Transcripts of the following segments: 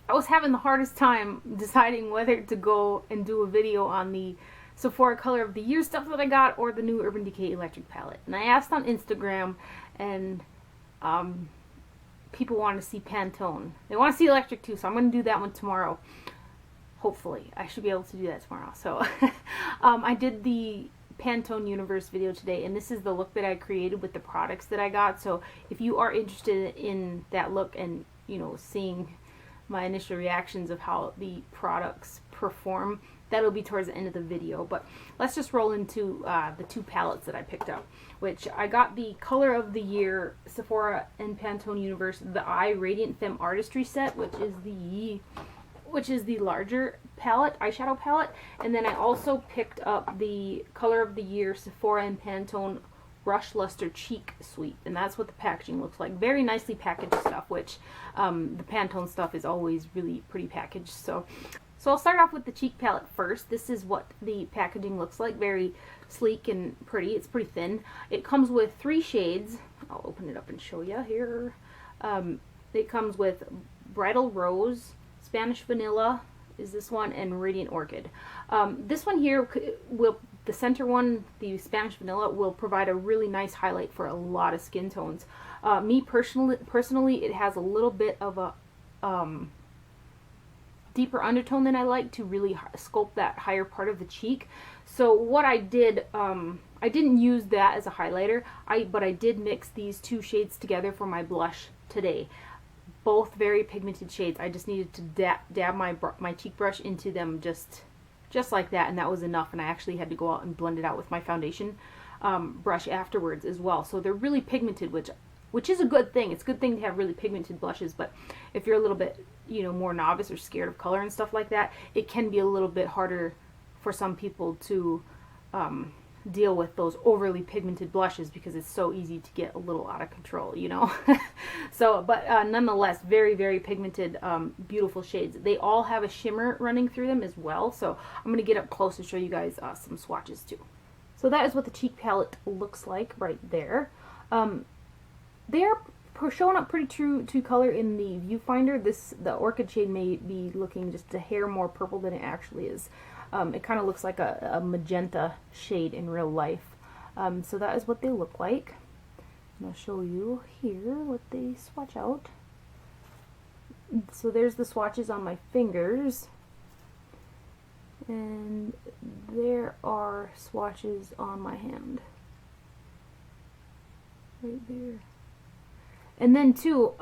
I was having the hardest time deciding whether to go and do a video on the Sephora Color of the Year stuff that I got or the new Urban Decay Electric palette. And I asked on Instagram, and people want to see Pantone. They want to see electric too, so I'm going to do that one tomorrow. Hopefully. I should be able to do that tomorrow. So I did the Pantone Universe video today, and this is the look that I created with the products that I got. So if you are interested in that look and, you know, seeing my initial reactions of how the products perform, that'll be towards the end of the video. But let's just roll into the two palettes that I picked up, which I got the Color of the Year Sephora and Pantone Universe the Eye Radiant Femme Artistry set, which is the larger palette, eyeshadow palette. And then I also picked up the Color of the Year Sephora and Pantone Brush Luster Cheek Suite, and that's what the packaging looks like. Very nicely packaged stuff, which the Pantone stuff is always really pretty packaged. So I'll start off with the cheek palette first. This is what the packaging looks like. Very sleek and pretty. It's pretty thin. It comes with 3 shades. I'll open it up and show you here. It comes with Bridal Rose, Spanish Vanilla is this one, and Radiant Orchid. This one here will, the center one, the Spanish Vanilla, will provide a really nice highlight for a lot of skin tones. Me personally, it has a little bit of a deeper undertone than I like to really sculpt that higher part of the cheek. So what I did, I didn't use that as a highlighter, but I did mix these 2 shades together for my blush today. Both very pigmented shades. I just needed to dab my cheek brush into them just like that, and that was enough. And I actually had to go out and blend it out with my foundation brush afterwards as well. So they're really pigmented, which is a good thing. It's a good thing to have really pigmented blushes, but if you're a little bit, you know, more novice or scared of color and stuff like that, it can be a little bit harder for some people to deal with those overly pigmented blushes, because it's so easy to get a little out of control, you know. So, but nonetheless, very, very pigmented, beautiful shades. They all have a shimmer running through them as well, so I'm going to get up close and show you guys some swatches too. So that is what the cheek palette looks like right there. They're showing up pretty true to color in the viewfinder. The Orchid shade may be looking just a hair more purple than it actually is. It kind of looks like a magenta shade in real life. So that is what they look like. And I'll show you here what they swatch out. So there's the swatches on my fingers. And there are swatches on my hand. Right there. And then too,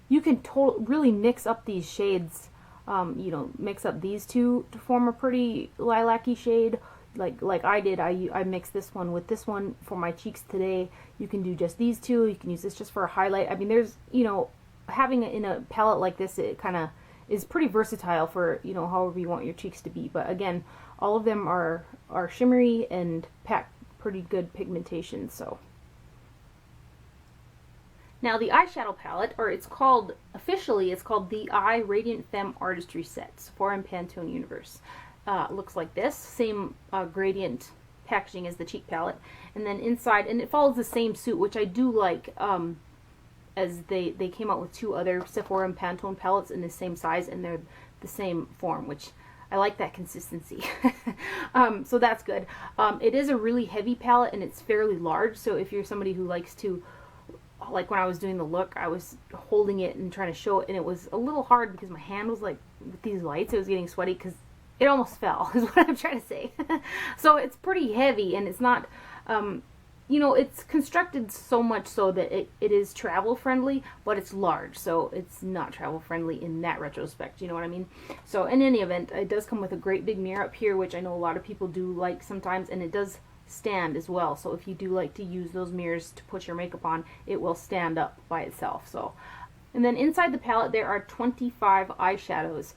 you can really mix up these shades. You know, mix up these two to form a pretty lilac-y shade, like I did. I mixed this one with this one for my cheeks today. You can do just these two. You can use this just for a highlight. I mean, there's, you know, having it in a palette like this, it kind of is pretty versatile for, you know, however you want your cheeks to be. But again, all of them are shimmery and pack pretty good pigmentation. So now the eyeshadow palette, or officially it's called the Eye Radiant Femme Artistry Set, Sephora and Pantone Universe. Looks like this, same gradient packaging as the cheek palette, and then inside, and it follows the same suit, which I do like, as they came out with 2 other Sephora and Pantone palettes in the same size, and they're the same form, which I like that consistency. So that's good. It is a really heavy palette, and it's fairly large, so if you're somebody who likes to, like when I was doing the look, I was holding it and trying to show it, and it was a little hard because my hand was like, with these lights, it was getting sweaty because it almost fell, is what I'm trying to say. So it's pretty heavy, and it's not, you know, it's constructed so much so that it is travel friendly, but it's large, so it's not travel friendly in that retrospect, you know what I mean? So in any event, it does come with a great big mirror up here, which I know a lot of people do like sometimes, and it does stand as well, so if you do like to use those mirrors to put your makeup on, it will stand up by itself. So, and then inside the palette there are 25 eyeshadows.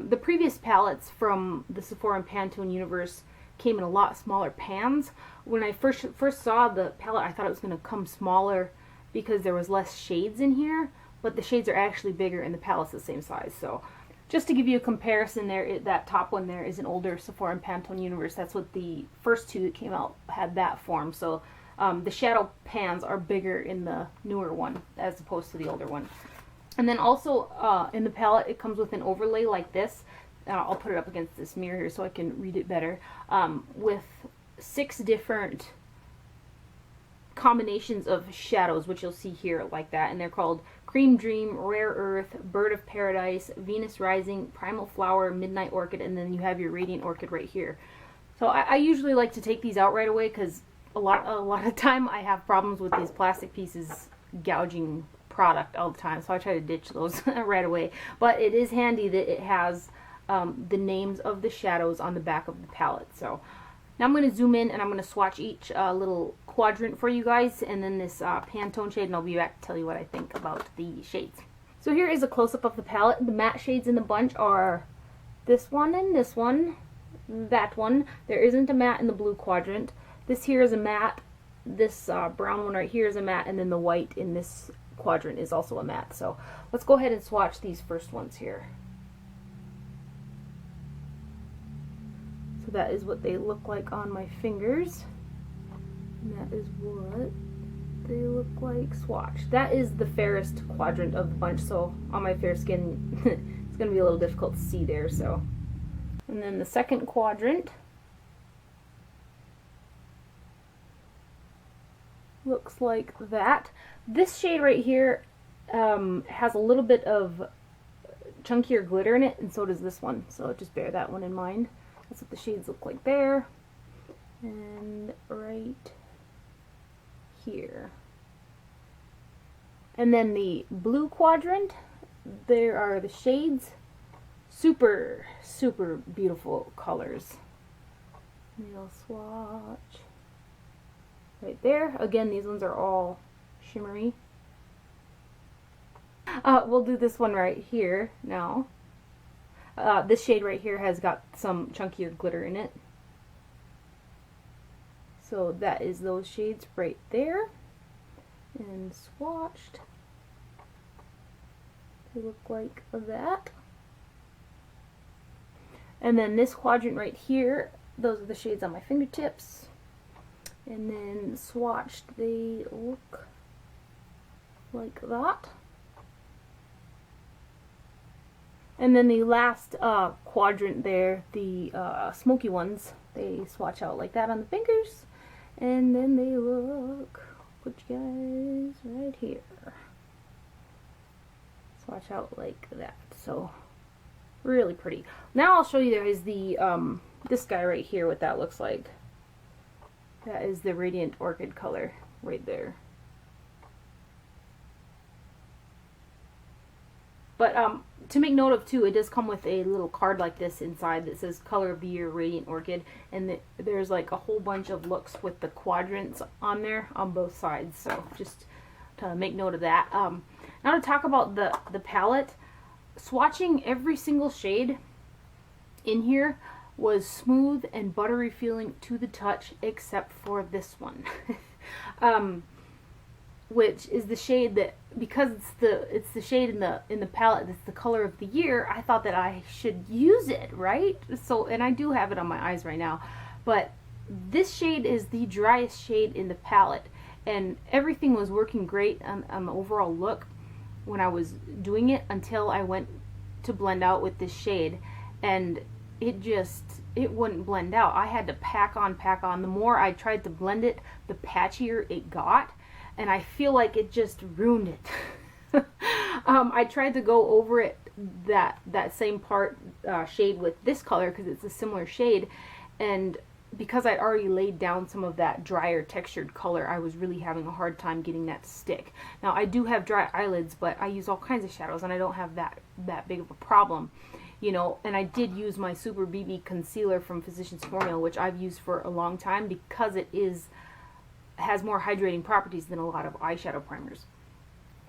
The previous palettes from the Sephora and Pantone universe came in a lot smaller pans. When I first saw the palette, I thought it was going to come smaller because there was less shades in here, but the shades are actually bigger and the palette's the same size. So just to give you a comparison there, that top one there is an older Sephora and Pantone universe. That's what the first 2 that came out had that form. So the shadow pans are bigger in the newer one as opposed to the older one. And then also in the palette, it comes with an overlay like this. I'll put it up against this mirror here so I can read it better. With 6 different combinations of shadows, which you'll see here like that. And they're called Cream Dream, Rare Earth, Bird of Paradise, Venus Rising, Primal Flower, Midnight Orchid, and then you have your Radiant Orchid right here. So I usually like to take these out right away because a lot of time I have problems with these plastic pieces gouging product all the time, so I try to ditch those right away. But it is handy that it has the names of the shadows on the back of the palette. So now I'm going to zoom in and I'm going to swatch each little quadrant for you guys, and then this Pantone shade, and I'll be back to tell you what I think about the shades. So here is a close-up of the palette. The matte shades in the bunch are this one and this one, that one. There isn't a matte in the blue quadrant. This here is a matte. This brown one right here is a matte, and then the white in this quadrant is also a matte. So let's go ahead and swatch these first ones here. So that is what they look like on my fingers. And that is what they look like swatched. That is the fairest quadrant of the bunch, so on my fair skin it's going to be a little difficult to see there. So, and then the second quadrant looks like that. This shade right here has a little bit of chunkier glitter in it, and so does this one, so just bear that one in mind. That's what the shades look like there, and right here. And then the blue quadrant, there are the shades. Super, super beautiful colors. Nail swatch right there. Again, these ones are all shimmery. We'll do this one right here now. This shade right here has got some chunkier glitter in it. So that is those shades right there. And swatched. They look like that. And then this quadrant right here, those are the shades on my fingertips. And then swatched, they look like that. And then the last quadrant there, the smoky ones, they swatch out like that on the fingers. And then they look, put you guys right here. Swatch out like that. So really pretty. Now I'll show you, there is the this guy right here, what that looks like. That is the Radiant Orchid color right there. But to make note of too, it does come with a little card like this inside that says Color of the Year Radiant Orchid, and there's like a whole bunch of looks with the quadrants on there on both sides, so just to make note of that. Now to talk about the palette, swatching every single shade in here was smooth and buttery feeling to the touch, except for this one. Which is the shade that, because it's the shade in the palette that's the color of the year, I thought that I should use it, right? So, and I do have it on my eyes right now, but this shade is the driest shade in the palette, and everything was working great on the overall look when I was doing it until I went to blend out with this shade, and it wouldn't blend out. I had to pack on. The more I tried to blend it, the patchier it got, and I feel like it just ruined it. I tried to go over it, that same part shade with this color, because it's a similar shade, and because I'd already laid down some of that drier textured color, I was really having a hard time getting that to stick. Now I do have dry eyelids, but I use all kinds of shadows and I don't have that big of a problem, you know. And I did use my Super BB concealer from Physicians Formula, which I've used for a long time because it has more hydrating properties than a lot of eyeshadow primers.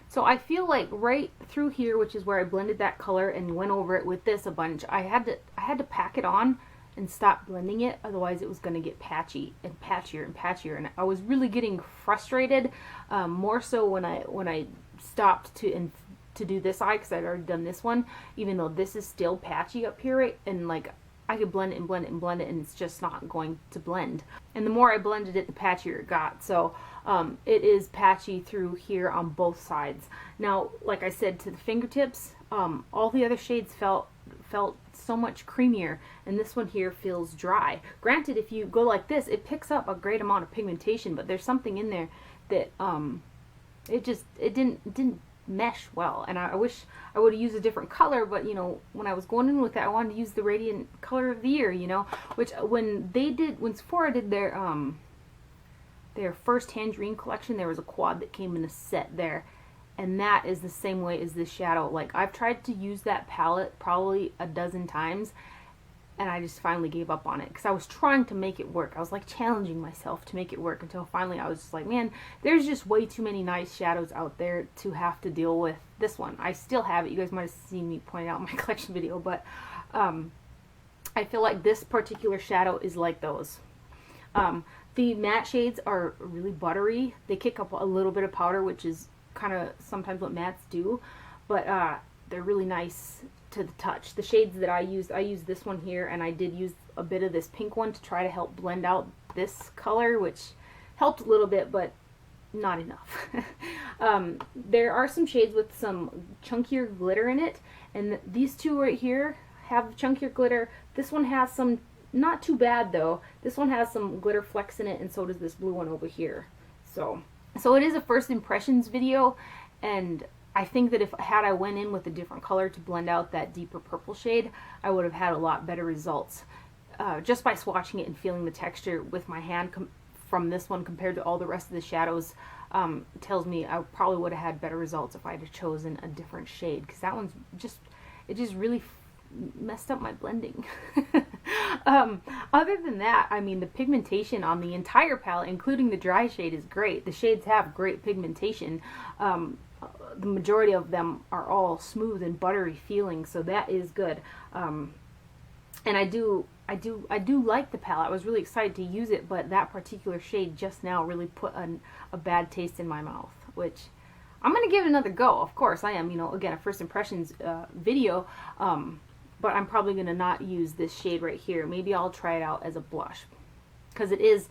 So I feel like right through here, which is where I blended that color and went over it with this a bunch, I had to pack it on and stop blending it, otherwise it was going to get patchy and patchier and patchier, and I was really getting frustrated, more so when I stopped to do this eye, because I'd already done this one, even though this is still patchy up here, right? And like I could blend it and blend it and blend it, and it's just not going to blend. And the more I blended it, the patchier it got. So it is patchy through here on both sides. Now, like I said, to the fingertips, all the other shades felt so much creamier, and this one here feels dry. Granted, if you go like this, it picks up a great amount of pigmentation, but there's something in there that it didn't mesh well, and I wish I would have used a different color, but you know, when I was going in with it, I wanted to use the Radiant Color of the Year, you know, which when Sephora did their first Tangerine collection, there was a quad that came in a set there, and that is the same way as this shadow. Like, I've tried to use that palette probably a dozen times, and I just finally gave up on it because I was trying to make it work. I was like challenging myself to make it work, until finally I was just like, man, there's just way too many nice shadows out there to have to deal with this one. I still have it. You guys might have seen me point out in my collection video, but I feel like this particular shadow is like those. The matte shades are really buttery. They kick up a little bit of powder, which is kind of sometimes what mattes do, but they're really nice to the touch. The shades that I used this one here, and I did use a bit of this pink one to try to help blend out this color, which helped a little bit, but not enough. There are some shades with some chunkier glitter in it, and these two right here have chunkier glitter. This one has some, not too bad though. This one has some glitter flecks in it, and so does this blue one over here. So it is a first impressions video, and I think that if I went in with a different color to blend out that deeper purple shade, I would have had a lot better results. Just by swatching it and feeling the texture with my hand from this one compared to all the rest of the shadows, tells me I probably would have had better results if I had chosen a different shade, because that one's just really messed up my blending. Other than that, I mean, the pigmentation on the entire palette, including the dry shade, is great. The shades have great pigmentation. The majority of them are all smooth and buttery feeling, so that is good. And I do like the palette. I was really excited to use it, but that particular shade just now really put a bad taste in my mouth, which I'm going to give it another go. Of course, I am, you know, again, a first impressions video, but I'm probably going to not use this shade right here. Maybe I'll try it out as a blush, because it is,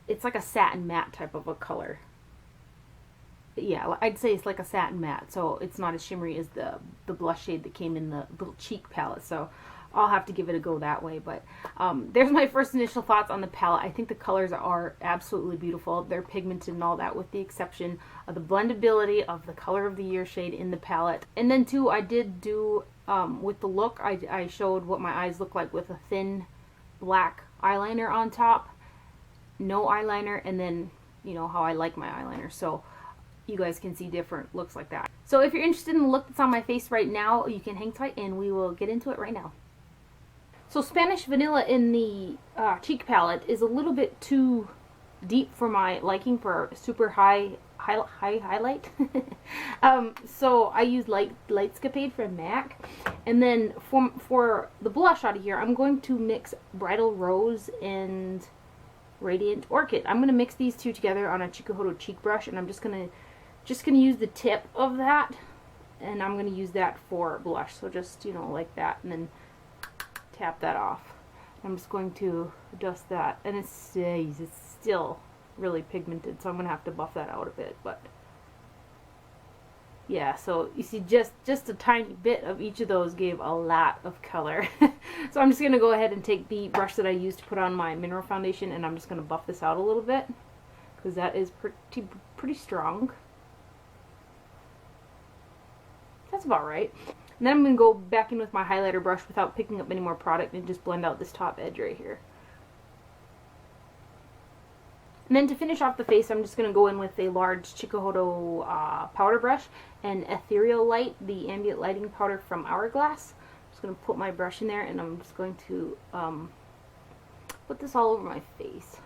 it's like a satin matte type of a color. Yeah, I'd say it's like a satin matte, so it's not as shimmery as the blush shade that came in the little cheek palette, so I'll have to give it a go that way. But there's my first initial thoughts on the palette. I think the colors are absolutely beautiful. They're pigmented and all that, with the exception of the blendability of the Color of the Year shade in the palette. And then too, I did do, with the look, I showed what my eyes look like with a thin black eyeliner on top, no eyeliner, and then, you know, how I like my eyeliner. So you guys can see different looks like that. So if you're interested in the look that's on my face right now, you can hang tight and we will get into it right now. So Spanish Vanilla in the cheek palette is a little bit too deep for my liking for a super high highlight. So I use Lightscapade from MAC. And then for the blush out of here, I'm going to mix Bridal Rose and Radiant Orchid. I'm going to mix these two together on a Chikuhodo cheek brush, and I'm just going to use the tip of that, and I'm going to use that for blush. So just, you know, like that, and then tap that off. I'm just going to dust that, and it's still really pigmented, so I'm going to have to buff that out a bit, but yeah, so you see just a tiny bit of each of those gave a lot of color. So I'm just going to go ahead and take the brush that I used to put on my mineral foundation, and I'm just going to buff this out a little bit, because that is pretty strong. That's about right. And then I'm going to go back in with my highlighter brush without picking up any more product and just blend out this top edge right here. And then to finish off the face, I'm just going to go in with a large Chikuhodo powder brush and Ethereal Light, the ambient lighting powder from Hourglass. I'm just going to put my brush in there, and I'm just going to put this all over my face.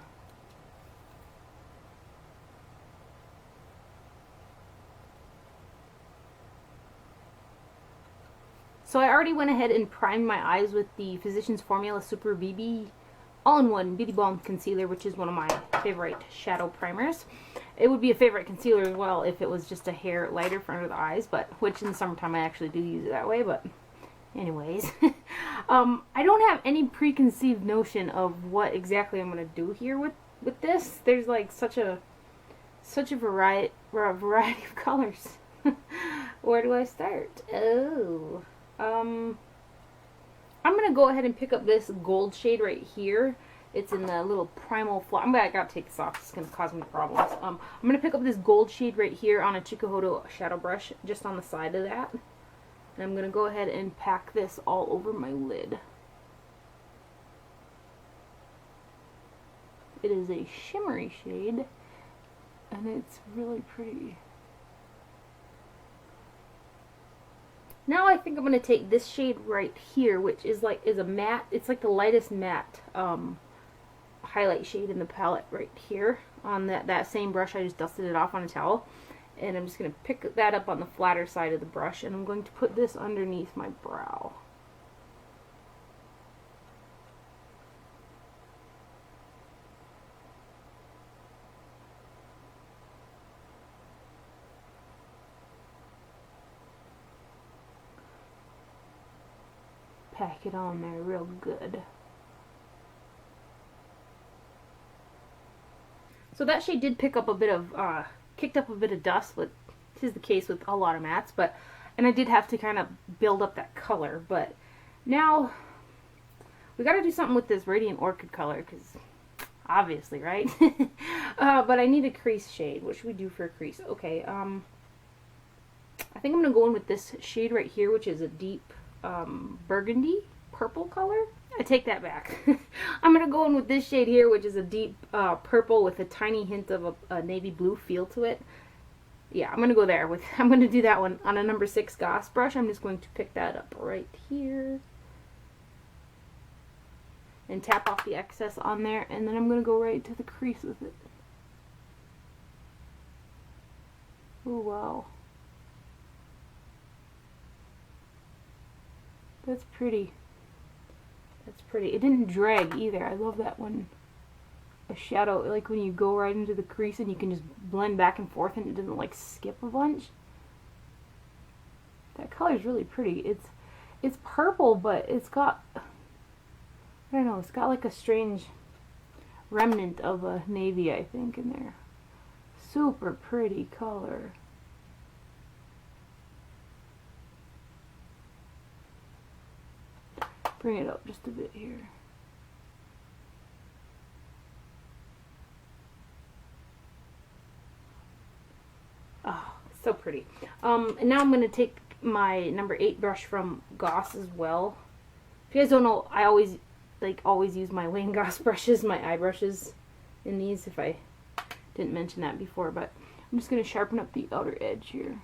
So I already went ahead and primed my eyes with the Physicians Formula Super BB All-in-One Beauty Balm Concealer, which is one of my favorite shadow primers. It would be a favorite concealer as well if it was just a hair lighter for under the eyes, but which in the summertime I actually do use it that way, but anyways. I don't have any preconceived notion of what exactly I'm going to do here with this. There's like such a variety of colors. Where do I start? Oh, I'm gonna go ahead and pick up this gold shade right here. It's in the little primal flower. I gotta take this off. It's gonna cause me problems. I'm gonna pick up this gold shade right here on a Chikuhodo shadow brush, just on the side of that. And I'm gonna go ahead and pack this all over my lid. It is a shimmery shade, and it's really pretty. Now I think I'm going to take this shade right here, which is a matte, it's like the lightest matte highlight shade in the palette right here on that same brush. I just dusted it off on a towel. And I'm just going to pick that up on the flatter side of the brush, and I'm going to put this underneath my brow. Pack it on there real good. So that shade did pick up a bit of, kicked up a bit of dust, but this is the case with a lot of mattes, and I did have to kind of build up that color, but now we got to do something with this Radiant Orchid color, because obviously, right? But I need a crease shade. What should we do for a crease? Okay, I think I'm going to go in with this shade right here, which is a deep burgundy purple color. I take that back. I'm going to go in with this shade here, which is a deep purple with a tiny hint of a navy blue feel to it. Yeah, I'm going to go there with, I'm going to do that one on a number 6 Goss brush. I'm just going to pick that up right here and tap off the excess on there, and then I'm going to go right to the crease with it. Oh wow. That's pretty. That's pretty. It didn't drag either. I love that one. A shadow, like when you go right into the crease and you can just blend back and forth and it doesn't like skip a bunch. That color is really pretty. It's purple, but it's got, I don't know, it's got like a strange remnant of a navy, I think, in there. Super pretty color. Bring it up just a bit here. Oh, so pretty. And now I'm going to take my number 8 brush from Goss as well. If you guys don't know, I always use my Wayne Goss brushes, my eye brushes in these, if I didn't mention that before, but I'm just going to sharpen up the outer edge here.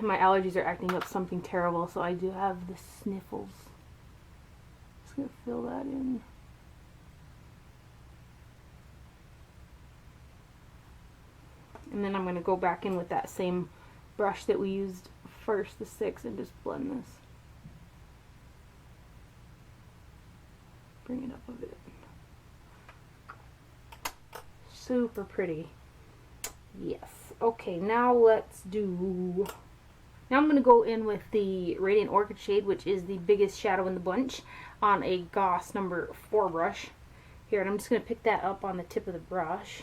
My allergies are acting up something terrible, so I do have the sniffles. Just gonna fill that in. And then I'm gonna go back in with that same brush that we used first, the 6, and just blend this. Bring it up a bit. Super pretty. Yes. Okay, now let's do... Now I'm going to go in with the Radiant Orchid shade, which is the biggest shadow in the bunch, on a Goss number 4 brush. Here, and I'm just going to pick that up on the tip of the brush.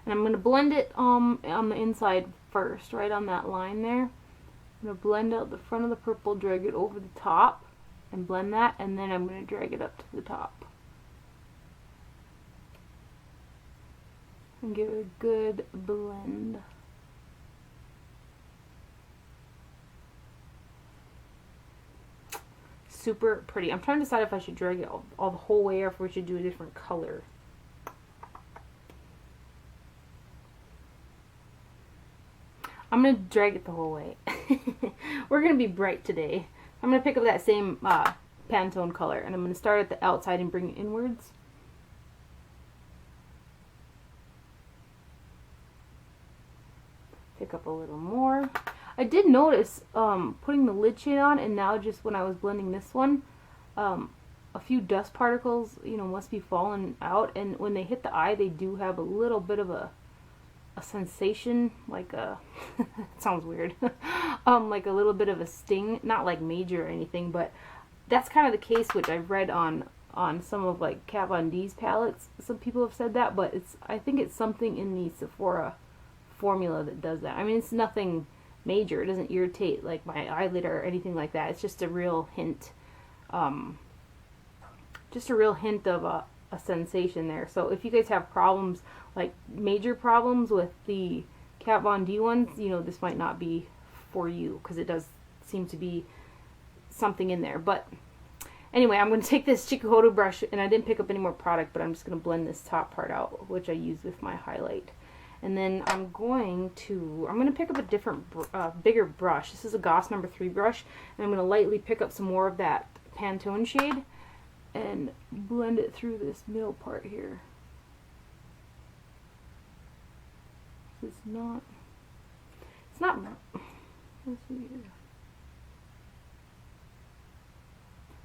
And I'm going to blend it on the inside first, right on that line there. I'm going to blend out the front of the purple, drag it over the top, and blend that, and then I'm going to drag it up to the top. And give it a good blend. Super pretty. I'm trying to decide if I should drag it all the whole way or if we should do a different color. I'm going to drag it the whole way. We're going to be bright today. I'm going to pick up that same Pantone color, and I'm going to start at the outside and bring it inwards. Pick up a little more. I did notice putting the lid shade on, and now just when I was blending this one, a few dust particles, you know, must be falling out, and when they hit the eye, they do have a little bit of a sensation, like a it sounds weird, like a little bit of a sting, not like major or anything, but that's kind of the case, which I've read on some of like Kat Von D's palettes. Some people have said that, but I think it's something in the Sephora formula that does that. I mean, it's nothing major. It doesn't irritate like my eyelid or anything like that. It's just a real hint, of a sensation there. So if you guys have problems, like major problems with the Kat Von D ones, you know, this might not be for you, because it does seem to be something in there. But anyway, I'm going to take this Chikuhodo brush, and I didn't pick up any more product, but I'm just going to blend this top part out, which I use with my highlight. And then I'm going to pick up a different, bigger brush. This is a Goss No. 3 brush, and I'm going to lightly pick up some more of that Pantone shade and blend it through this middle part here. It's not, let's see here.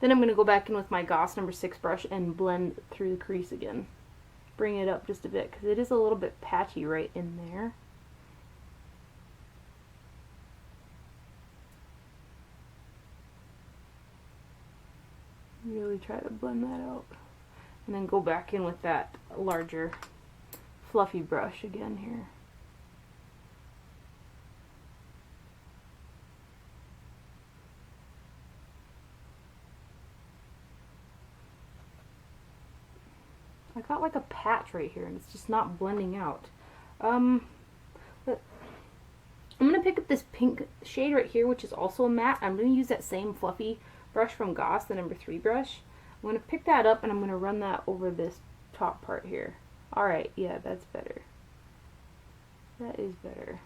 Then I'm going to go back in with my Goss No. 6 brush and blend through the crease again. Bring it up just a bit, because it is a little bit patchy right in there. Really try to blend that out. And then go back in with that larger fluffy brush again here. I got like a patch right here, and it's just not blending out. I'm going to pick up this pink shade right here, which is also a matte. I'm going to use that same fluffy brush from Goss, the No. 3 brush. I'm going to pick that up, and I'm going to run that over this top part here. Alright, yeah, that's better. That is better.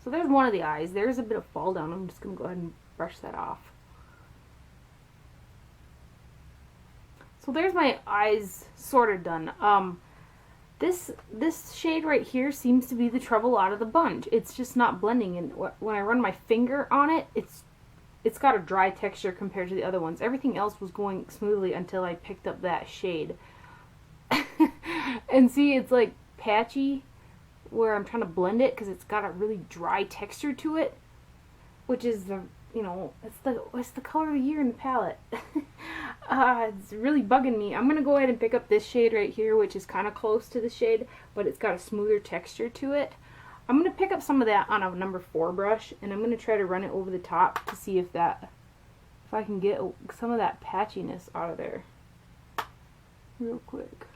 So there's one of the eyes. There's a bit of fall down. I'm just going to go ahead and brush that off. So there's my eyes sort of done. This shade right here seems to be the trouble out of the bunch. It's just not blending, and when I run my finger on it, it's got a dry texture compared to the other ones. Everything else was going smoothly until I picked up that shade. And see, it's like patchy where I'm trying to blend it, because it's got a really dry texture to it, which is the, you know, it's the color of the year in the palette. It's really bugging me. I'm going to go ahead and pick up this shade right here, which is kind of close to the shade, but it's got a smoother texture to it. I'm going to pick up some of that on a No. 4 brush, and I'm going to try to run it over the top to see if I can get some of that patchiness out of there real quick.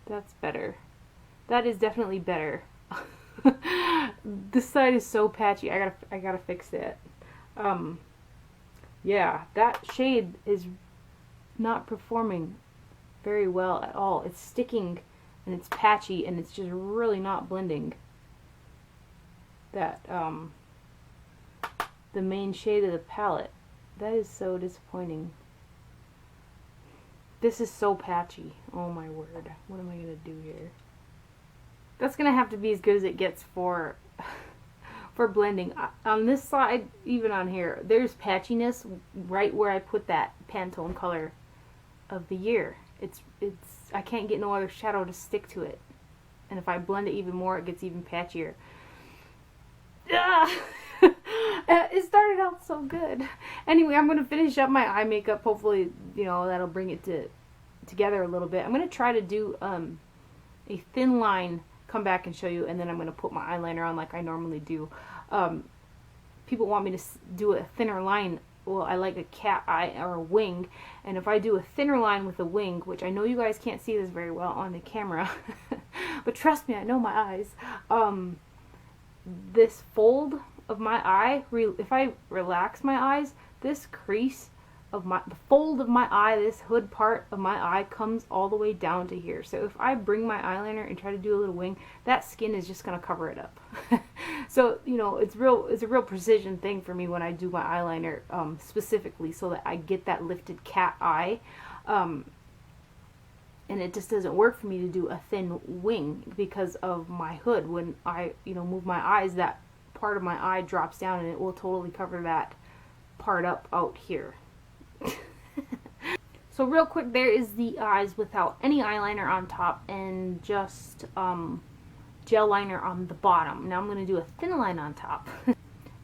That's better. That is definitely better. This side is so patchy. I gotta fix that. Yeah, that shade is not performing very well at all. It's sticking, and it's patchy, and it's just really not blending that the main shade of the palette. That is so disappointing. This is so patchy. Oh my word. What am I gonna do here? That's gonna have to be as good as it gets for blending. On this side, even on here, there's patchiness right where I put that Pantone color of the year. I can't get no other shadow to stick to it. And if I blend it even more, it gets even patchier. It started out so good. Anyway, I'm gonna finish up my eye makeup. Hopefully, you know, that'll bring it together a little bit. I'm gonna try to do a thin line, come back and show you, and then I'm gonna put my eyeliner on like I normally do. People want me to do a thinner line. Well, I like a cat eye or a wing, and if I do a thinner line with a wing, which I know you guys can't see this very well on the camera, but trust me, I know my eyes. This fold of my eye, if I relax my eyes, this crease of the fold of my eye, this hood part of my eye comes all the way down to here. So if I bring my eyeliner and try to do a little wing, that skin is just going to cover it up. So, you know, it's a real precision thing for me when I do my eyeliner, specifically so that I get that lifted cat eye. And it just doesn't work for me to do a thin wing because of my hood. When I, you know, move my eyes, that part of my eye drops down and it will totally cover that part up out here. So real quick, there is the eyes without any eyeliner on top and just gel liner on the bottom. Now I'm going to do a thin line on top.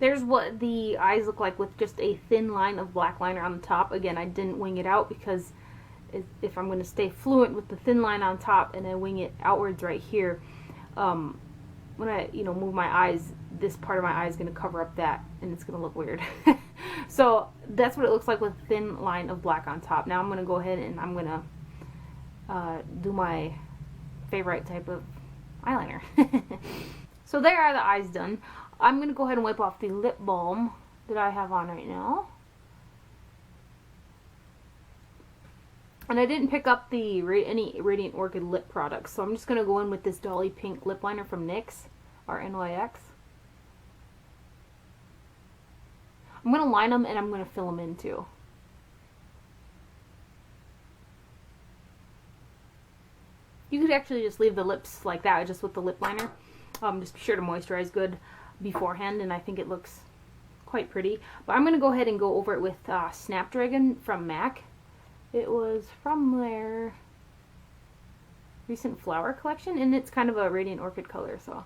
There's what the eyes look like with just a thin line of black liner on the top. Again, I didn't wing it out because if I'm going to stay fluent with the thin line on top and I wing it outwards right here, when I move my eyes, this part of my eye is going to cover up that and it's going to look weird. So that's what it looks like with a thin line of black on top. Now I'm going to go ahead and I'm going to do my favorite type of eyeliner. So there are the eyes done. I'm going to go ahead and wipe off the lip balm that I have on right now. And I didn't pick up the any Radiant Orchid lip products, so I'm just going to go in with this Dolly Pink lip liner from NYX, or NYX. I'm going to line them and I'm going to fill them in too. You could actually just leave the lips like that, just with the lip liner. Just be sure to moisturize good beforehand, and I think it looks quite pretty. But I'm going to go ahead and go over it with Snapdragon from MAC. It was from their recent flower collection, and it's kind of a Radiant Orchid color, so.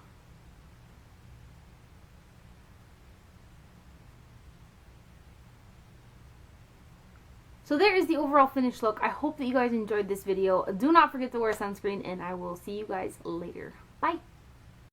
So there is the overall finished look. I hope that you guys enjoyed this video. Do not forget to wear sunscreen, and I will see you guys later. Bye!